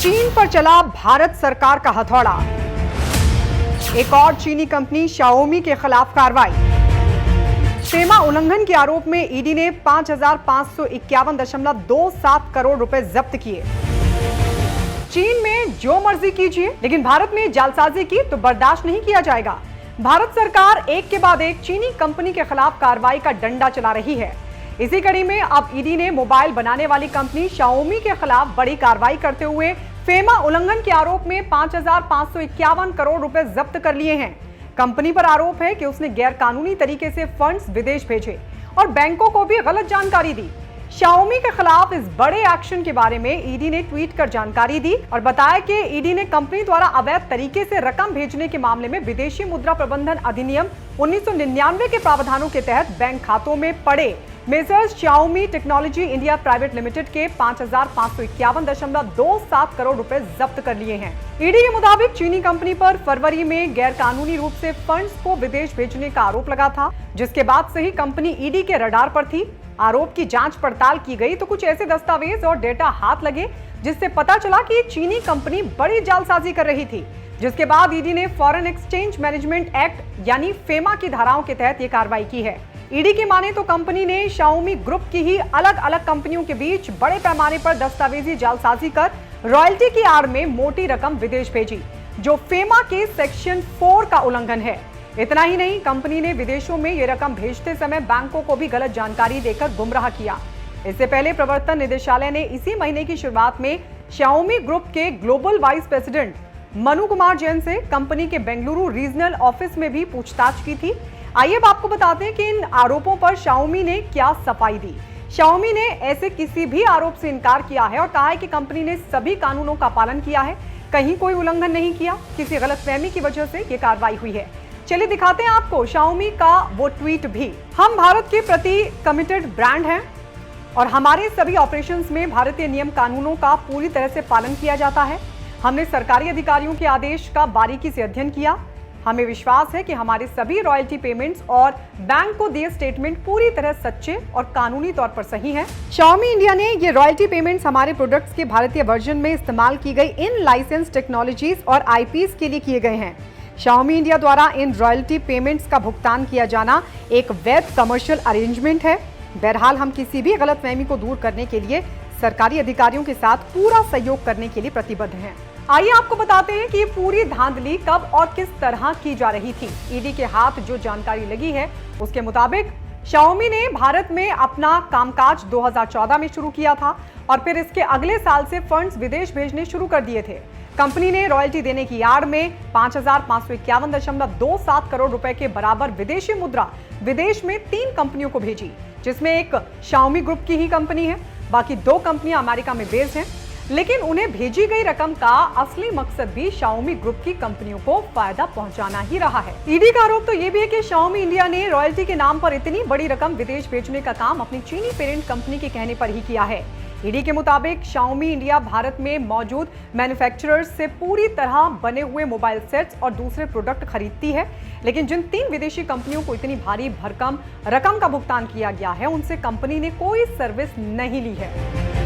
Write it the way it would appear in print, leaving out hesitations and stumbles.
चीन पर चला भारत सरकार का हथौड़ा। एक और चीनी कंपनी शाओमी के खिलाफ कार्रवाई। सीमा उल्लंघन के आरोप में ईडी ने 5,551.27 करोड़ रुपए जब्त किए। चीन में जो मर्जी कीजिए, लेकिन भारत में जालसाजी की तो बर्दाश्त नहीं किया जाएगा। भारत सरकार एक के बाद एक चीनी कंपनी के खिलाफ कार्रवाई का डंडा चला रही है। इसी कड़ी में अब ईडी ने मोबाइल बनाने वाली कंपनी शाओमी के खिलाफ बड़ी कार्रवाई करते हुए फेमा उल्लंघन के आरोप में 5,551 करोड़ रुपए जब्त कर लिए हैं। कंपनी पर आरोप है कि उसने गैरकानूनी तरीके से फंड्स विदेश भेजे और बैंकों को भी गलत जानकारी दी। शाओमी के खिलाफ इस बड़े एक्शन के बारे में ईडी ने ट्वीट कर जानकारी दी और बताया कि ईडी ने कंपनी द्वारा अवैध तरीके से रकम भेजने के मामले में विदेशी मुद्रा प्रबंधन अधिनियम 1999 के प्रावधानों के तहत बैंक खातों में पड़े messrs Xiaomi technology India private limited के 5,551.27 करोड़ रुपए जब्त कर लिए हैं। ईडी के मुताबिक चीनी कंपनी पर फरवरी में गैरकानूनी रूप से फंड्स को विदेश भेजने का आरोप लगा था, जिसके बाद से ही कंपनी ईडी के रडार पर थी। आरोप की जांच पड़ताल की गई तो कुछ ऐसे दस्तावेज और डेटा हाथ लगे जिससे पता चला कि चीनी कंपनी बड़ी जालसाजी कर रही थी, जिसके बाद ईडी ने फॉरेन एक्सचेंज मैनेजमेंट एक्ट यानी फेमा की धाराओं के तहत ये कार्रवाई की है। ईडी की माने तो कंपनी ने शाओमी ग्रुप की ही अलग अलग कंपनियों के बीच बड़े पैमाने पर दस्तावेजी जालसाजी कर रॉयल्टी की आड़ में मोटी रकम विदेश भेजी, जो फेमा के सेक्शन 4 का उल्लंघन है। इतना ही नहीं, कंपनी ने विदेशों में ये रकम भेजते समय बैंकों को भी गलत जानकारी देकर गुमराह किया। इससे पहले प्रवर्तन निदेशालय ने इसी महीने की शुरुआत में शाओमी ग्रुप के global vice president Manu Kumar Jain से कंपनी के बेंगलुरु रीजनल ऑफिस में भी पूछताछ की थी। आइए अब आपको बताते हैं कि इन आरोपों पर शाओमी ने क्या सफाई दी। शाओमी ने ऐसे किसी भी आरोप से इनकार किया है और कहा है कि कंपनी ने सभी कानूनों का पालन किया है, कहीं कोई उल्लंघन नहीं किया। किसी गलतफहमी की वजह से ये कार्रवाई हुई है। चलिए दिखाते हैं आपको शाओमी का वो ट्वीट भी। हम भारत के प्रति कमिटेड ब्रांड हैं और हमारे सभी ऑपरेशंस में भारतीय नियम कानूनों का पूरी तरह से पालन किया जाता है। हमने सरकारी अधिकारियों के आदेश का बारीकी से अध्ययन किया। हमें विश्वास है कि हमारे सभी रॉयल्टी पेमेंट्स और बैंक को दिए स्टेटमेंट पूरी तरह सच्चे और कानूनी तौर पर सही हैं। शाओमी इंडिया ने ये रॉयल्टी पेमेंट्स हमारे प्रोडक्ट्स के भारतीय वर्जन में इस्तेमाल की गई इन लाइसेंस टेक्नोलॉजीज और आईपीस के लिए किए गए हैं। शाओमी इंडिया द्वारा इन रॉयल्टी पेमेंट्स का भुगतान किया जाना एक वैध कमर्शियल अरेंजमेंट है। बहरहाल हम किसी भी गलतफहमी को दूर करने के लिए सरकारी अधिकारियों के साथ पूरा सहयोग करने के लिए प्रतिबद्ध हैं। आइए आपको बताते हैं कि ये पूरी धांधली कब और किस तरह की जा रही थी। ईडी के हाथ जो जानकारी लगी है उसके मुताबिक शाओमी ने भारत में अपना कामकाज 2014 में शुरू किया था और फिर इसके अगले साल से फंड्स विदेश भेजने शुरू कर दिए थे। कंपनी ने रॉयल्टी देने की आड़ में 5,551.27 करोड़ रुपए के बराबर विदेशी मुद्रा विदेश में 3 कंपनियों को भेजी, जिसमें एक शाओमी ग्रुप की ही कंपनी है। बाकी 2 कंपनियां अमेरिका में बेस्ड हैं, लेकिन उन्हें भेजी गई रकम का असली मकसद भी शाओमी ग्रुप की कंपनियों को फायदा पहुंचाना ही रहा है। ईडी का आरोप तो ये भी है कि शाओमी इंडिया ने रॉयल्टी के नाम पर इतनी बड़ी रकम विदेश भेजने का काम अपनी चीनी पेरेंट कंपनी के कहने पर ही किया है। ईडी के मुताबिक शाओमी इंडिया भारत में मौजूद मैन्युफैक्चरर्स से पूरी तरह बने हुए मोबाइल सेट्स और दूसरे प्रोडक्ट खरीदती है, लेकिन जिन 3 विदेशी कंपनियों को इतनी भारी भरकम रकम का भुगतान किया गया है, उनसे कंपनी ने कोई सर्विस नहीं ली है।